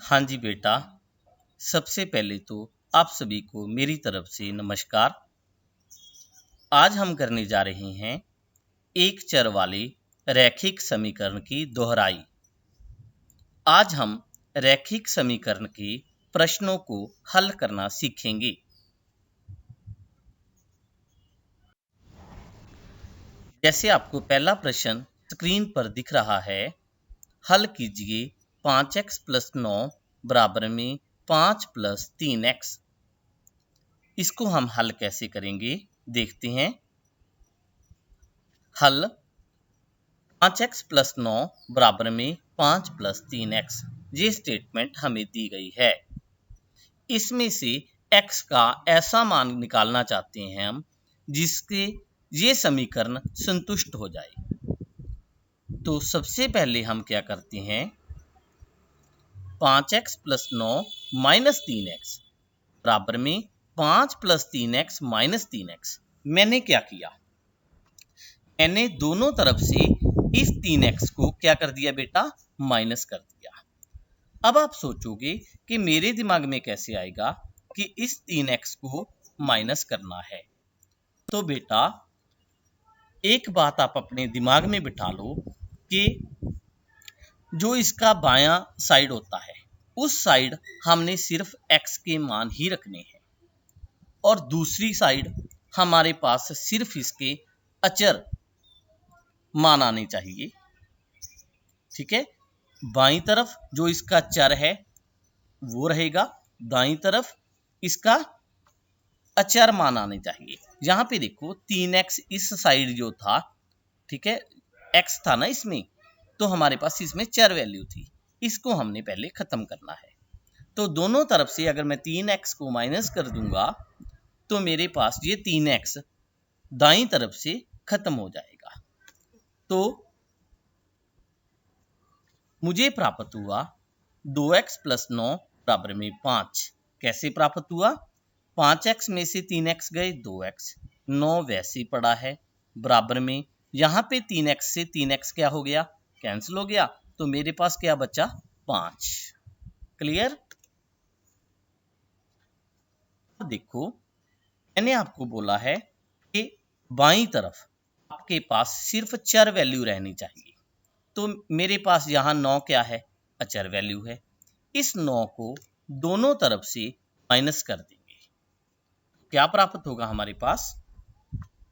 हाँ जी बेटा, सबसे पहले तो आप सभी को मेरी तरफ से नमस्कार। आज हम करने जा रहे हैं एक चर वाले रैखिक समीकरण की दोहराई। आज हम रैखिक समीकरण के प्रश्नों को हल करना सीखेंगे। जैसे आपको पहला प्रश्न स्क्रीन पर दिख रहा है, हल कीजिए 5x + 9 बराबर में 5 + 3x। इसको हम हल कैसे करेंगे देखते हैं। हल 5x + 9 बराबर में 5 + 3x, ये स्टेटमेंट हमें दी गई है। इसमें से x का ऐसा मान निकालना चाहते हैं हम जिसके ये समीकरण संतुष्ट हो जाए। तो सबसे पहले हम क्या करते हैं, 5x + 9 - 3x बराबर में 5 + 3x - 3x। मैंने क्या किया, मैंने दोनों तरफ से इस 3x को क्या कर दिया बेटा, माइनस कर दिया। अब आप सोचोगे कि मेरे दिमाग में कैसे आएगा कि इस 3x को माइनस करना है। तो बेटा एक बात आप अपने दिमाग में बिठा लो कि जो इसका बायां साइड होता है उस साइड हमने सिर्फ x के मान ही रखने हैं और दूसरी साइड हमारे पास सिर्फ इसके अचर मान आने चाहिए। ठीक है, बाईं तरफ जो इसका चर है वो रहेगा, दाईं तरफ इसका अचर मान आने चाहिए। यहां पे देखो 3x इस साइड जो था, ठीक है, x था ना इसमें, तो हमारे पास इसमें चर वैल्यू थी, इसको हमने पहले खत्म करना है। तो दोनों तरफ से अगर मैं 3x को माइनस कर दूंगा तो मेरे पास ये 3x दाईं तरफ से खत्म हो जाएगा। तो मुझे प्राप्त हुआ 2x + 9 बराबर में 5। कैसे प्राप्त हुआ, 5x में से 3x गए 2x, 9 वैसे पड़ा है बराबर में, यहाँ पे 3x से 3x क्या हो गया, कैंसिल हो गया, तो मेरे पास क्या बचा, 5। क्लियर। देखो मैंने आपको बोला है कि बाईं तरफ आपके पास सिर्फ चर वैल्यू रहनी चाहिए। तो मेरे पास यहाँ 9 क्या है, अचर वैल्यू है। इस 9 को दोनों तरफ से माइनस कर देंगे, क्या प्राप्त होगा हमारे पास,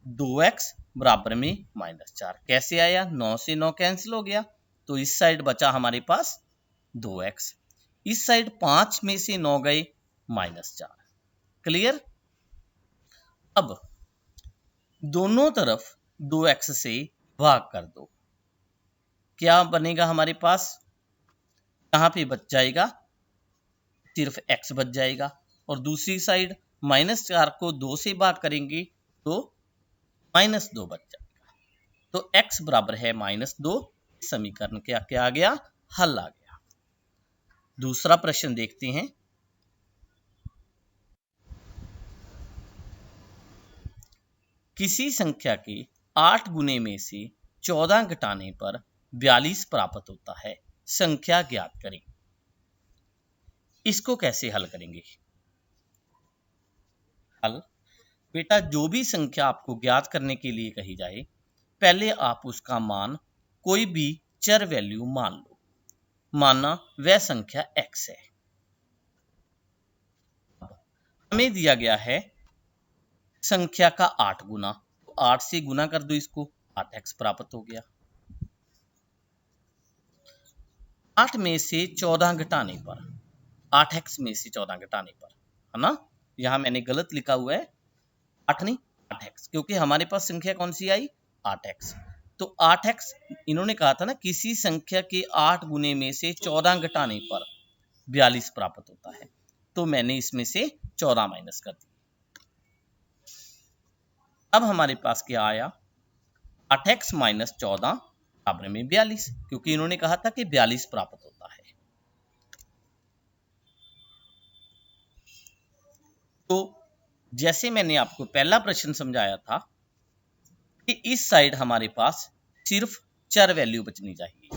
2x बराबर में -4। कैसे आया, 9 से 9 कैंसिल हो गया, तो इस साइड बचा हमारे पास 2x, इस साइड 5 में से 9 गए -4। क्लियर। अब दोनों तरफ 2x से भाग कर दो, क्या बनेगा हमारे पास, यहाँ पे बच जाएगा सिर्फ x बच जाएगा, और दूसरी साइड -4 को 2 से भाग करेंगे तो -2 बच जाएगा। तो x बराबर है -2। समीकरण क्या क्या आ गया, हल आ गया। दूसरा प्रश्न देखते हैं। किसी संख्या के 8 गुने में से 14 घटाने पर 42 प्राप्त होता है, संख्या ज्ञात करें। इसको कैसे हल करेंगे। हल बेटा, जो भी संख्या आपको ज्ञात करने के लिए कही जाए, पहले आप उसका मान कोई भी चर वैल्यू मान लो, माना वह संख्या x है। हमें दिया गया है संख्या का 8 गुना, तो 8 से गुना कर दो इसको, 8x प्राप्त हो गया। 8 में से 14 घटाने पर, 8x में से 14 घटाने पर, है ना, यहां मैंने गलत लिखा हुआ है, 8 नहीं 8x, क्योंकि हमारे पास संख्या कौन सी आई, 8x। तो 8x इन्होंने कहा था ना, किसी संख्या के 8 गुने में से 14 घटाने पर 42 प्राप्त होता है, तो मैंने इसमें से 14 माइनस कर दी। अब हमारे पास क्या आया, 8x - 14 बराबर में 42, क्योंकि इन्होंने कहा था कि 42 प्राप्त होता है। तो जैसे मैंने आपको पहला प्रश्न समझाया था कि इस साइड हमारे पास सिर्फ चर वैल्यू बचनी चाहिए।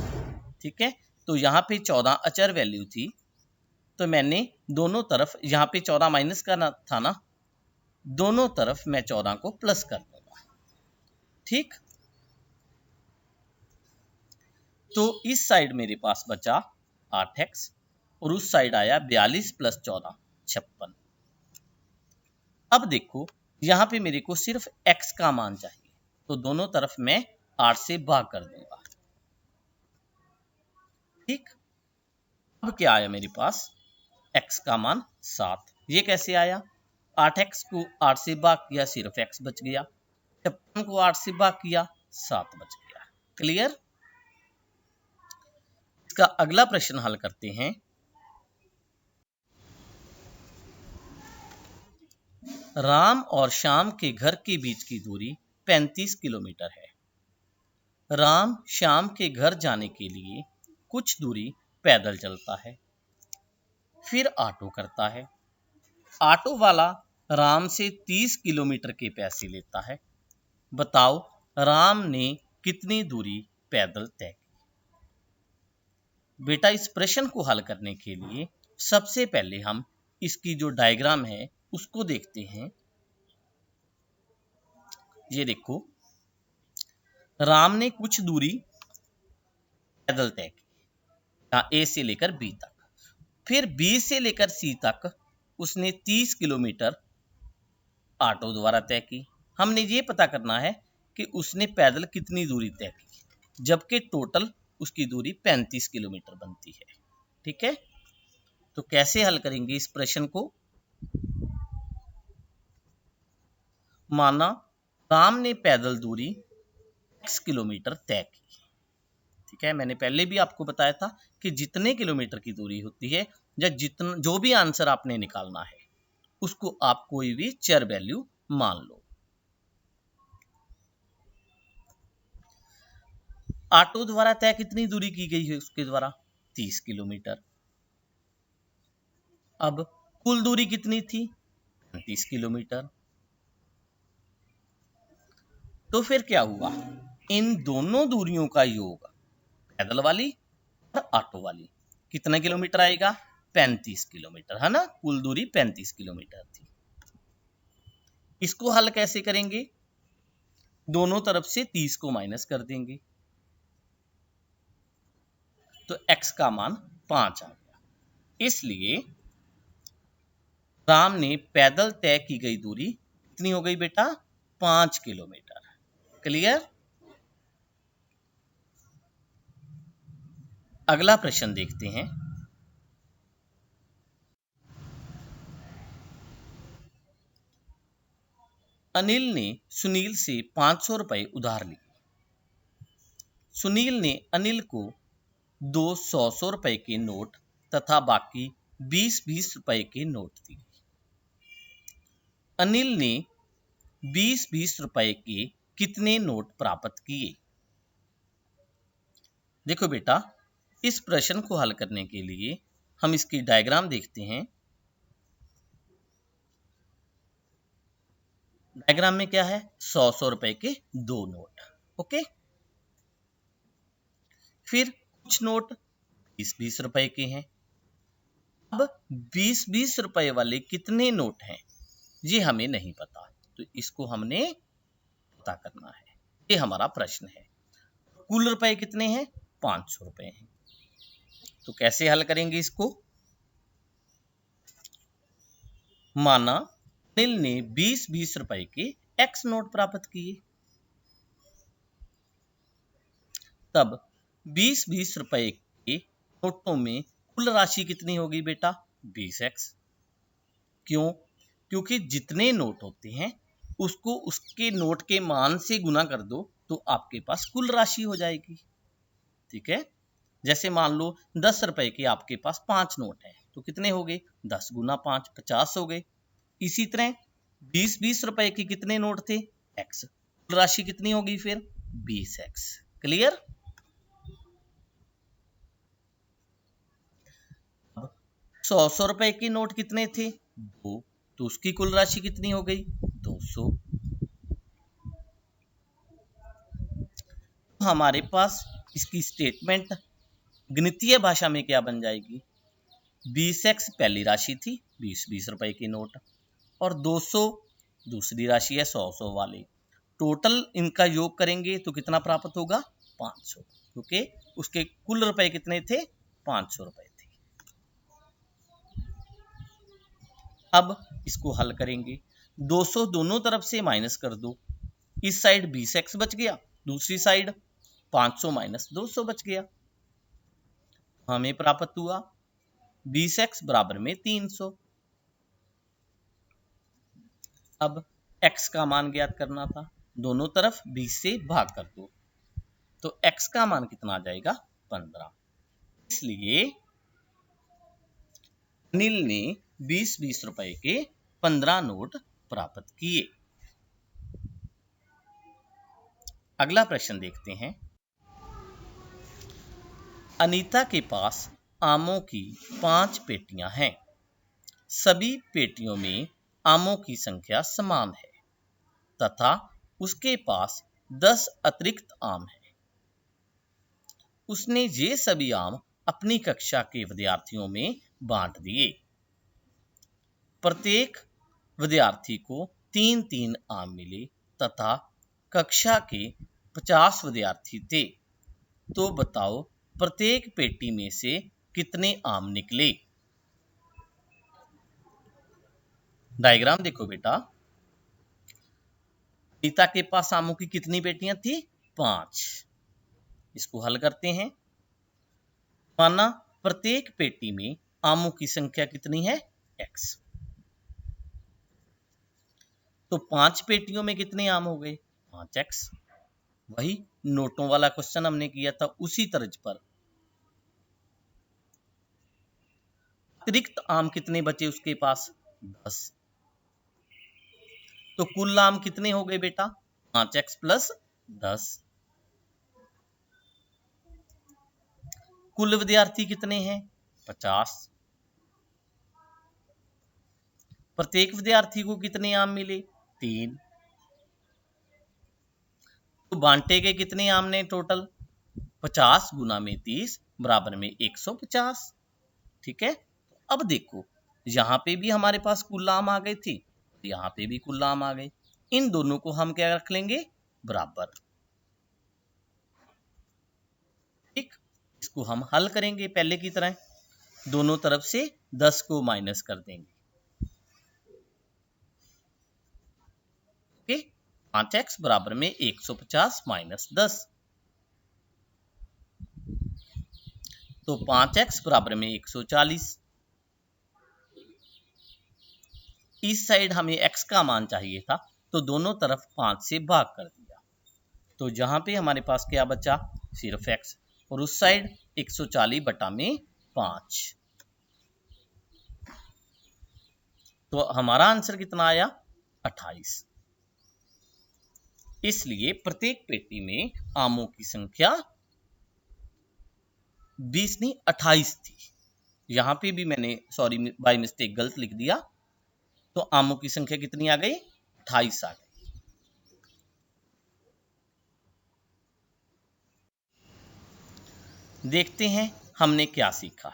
ठीक है, तो यहाँ पे 14 अचर वैल्यू थी, तो मैंने दोनों तरफ, यहाँ पे 14 माइनस का था ना, दोनों तरफ मैं 14 को प्लस कर दूंगा। ठीक, तो इस साइड मेरे पास बचा 8x और उस साइड आया 42 + 14 56। अब देखो यहाँ पे मेरे को सिर्फ x का मान चाहिए, तो दोनों तरफ मैं 8 से भाग कर दूंगा। ठीक, अब क्या आया मेरे पास, x का मान 7। ये कैसे आया, 8x को 8 से भाग किया, सिर्फ x बच गया, 56 को 8 से भाग किया, 7 बच गया। क्लियर। इसका अगला प्रश्न हल करते हैं। राम और श्याम के घर के बीच की दूरी 35 किलोमीटर है। राम श्याम के घर जाने के लिए कुछ दूरी पैदल चलता है, फिर ऑटो करता है। ऑटो वाला राम से 30 किलोमीटर के पैसे लेता है। बताओ राम ने कितनी दूरी पैदल तय की। बेटा इस प्रश्न को हल करने के लिए सबसे पहले हम इसकी जो डायग्राम है उसको देखते हैं। ये देखो, राम ने कुछ दूरी पैदल तय की, ए से लेकर बी तक, फिर बी से लेकर सी तक उसने 30 किलोमीटर ऑटो द्वारा तय की। हमने ये पता करना है कि उसने पैदल कितनी दूरी तय की, जबकि टोटल उसकी दूरी 35 किलोमीटर बनती है। ठीक है, तो कैसे हल करेंगे इस प्रश्न को। माना राम ने पैदल दूरी x किलोमीटर तय की। ठीक है, मैंने पहले भी आपको बताया था कि जितने किलोमीटर की दूरी होती है या जितना जो भी आंसर आपने निकालना है उसको आप कोई भी चर वैल्यू मान लो। ऑटो द्वारा तय कितनी दूरी की गई है उसके द्वारा, 30 किलोमीटर। अब कुल दूरी कितनी थी, 35 किलोमीटर। तो फिर क्या हुआ, इन दोनों दूरियों का योग पैदल वाली और ऑटो वाली कितना किलोमीटर आएगा, 35 किलोमीटर, है ना। कुल दूरी 35 किलोमीटर थी। इसको हल कैसे करेंगे, दोनों तरफ से 30 को माइनस कर देंगे, तो x का मान 5 आ गया। इसलिए राम ने पैदल तय की गई दूरी कितनी हो गई बेटा, 5 किलोमीटर। क्लियर। अगला प्रश्न देखते हैं। अनिल ने सुनील से 500 रुपए उधार लिए। सुनील ने अनिल को 2 100 रुपए के नोट तथा बाकी 20 रुपए के नोट दिए। अनिल ने 20 रुपए के कितने नोट प्राप्त किए। देखो बेटा, इस प्रश्न को हल करने के लिए हम इसकी डायग्राम देखते हैं। डायग्राम में क्या है, 100 रुपए के 2 नोट। ओके, फिर कुछ नोट 20 रुपए के हैं। अब 20 रुपए वाले कितने नोट हैं ये हमें नहीं पता, तो इसको हमने पता करना है, ये हमारा प्रश्न है। कुल रुपए कितने हैं, 500 रुपए हैं। तो कैसे हल करेंगे इसको। माना अनिल ने 20 रुपए के x नोट प्राप्त किए, तब 20 रुपए के नोटों में कुल राशि कितनी होगी बेटा, 20x। क्यों, क्योंकि जितने नोट होते हैं उसको उसके नोट के मान से गुना कर दो तो आपके पास कुल राशि हो जाएगी। ठीक है, जैसे मान लो 10 रुपए के आपके पास 5 नोट हैं, तो कितने हो गए, 10 गुना 5 50 हो गए। इसी तरह 20 रुपए के कितने नोट थे, x, कुल राशि कितनी होगी फिर 20x। क्लियर। 100 रुपए के नोट कितने थे, 2, तो उसकी कुल राशि कितनी हो गई, 200। हमारे पास इसकी स्टेटमेंट गणितीय भाषा में क्या बन जाएगी, 20x पहली राशि थी, 20-20 रुपए की नोट, और 200 दूसरी राशि है, 100-100 वाली। टोटल इनका योग करेंगे तो कितना प्राप्त होगा? 500, क्योंकि उसके कुल रुपए कितने थे? 500 रुपए थे। अब इसको हल करेंगे, 200 दोनों तरफ से माइनस कर दो, इस साइड 20x बच गया, दूसरी साइड 500 माइनस 200 बच गया। हमें प्राप्त हुआ 20x बराबर में 300। अब x का मान ज्ञात करना था, दोनों तरफ 20 से भाग कर दो, तो x का मान कितना आ जाएगा? 15। इसलिए अनिल ने 20-20 रुपए के 15 नोट प्राप्त किए। अगला प्रश्न देखते हैं। अनीता के पास आमों की 5 पेटियां हैं। सभी पेटियों में आमों की संख्या समान है तथा उसके पास 10 अतिरिक्त आम हैं। उसने ये सभी आम अपनी कक्षा के विद्यार्थियों में बांट दिए। प्रत्येक विद्यार्थी को 3-3 आम मिले तथा कक्षा के 50 विद्यार्थी थे। तो बताओ प्रत्येक पेटी में से कितने आम निकले? डायग्राम देखो बेटा, अनीता के पास आमों की कितनी पेटियां थी? 5। इसको हल करते हैं। माना प्रत्येक पेटी में आमों की संख्या कितनी है? x। तो 5 पेटियों में कितने आम हो गए? 5x। वही नोटों वाला क्वेश्चन हमने किया था, उसी तर्ज पर। अतिरिक्त आम कितने बचे उसके पास? 10। तो कुल आम कितने हो गए बेटा? 5x plus 10। कुल विद्यार्थी कितने हैं? 50। प्रत्येक विद्यार्थी को कितने आम मिले? 3। तो बांटे गए कितने आम ने टोटल? 50 गुना में 30 बराबर में 150। ठीक है, अब देखो यहां पे भी हमारे पास कुल आम आ गए थे, यहां पे भी कुल आम आ गए। इन दोनों को हम क्या रख लेंगे? बराबर। ठीक, इसको हम हल करेंगे पहले की तरह, दोनों तरफ से 10 को माइनस कर देंगे। ओके, 5x बराबर में 150 माइनस 10, तो 5x बराबर में 140। इस साइड हमें x का मान चाहिए था, तो दोनों तरफ 5 से भाग कर दिया, तो जहां पे हमारे पास क्या बचा? सिर्फ x, और उस साइड 140 बटा में 5। तो हमारा आंसर कितना आया? 28। इसलिए प्रत्येक पेटी में आमों की संख्या 20 नहीं 28 थी। यहां पे भी मैंने सॉरी बाय मिस्टेक गलत लिख दिया, तो आमों की संख्या कितनी आ गई? 28 आ गई। देखते हैं हमने क्या सीखा।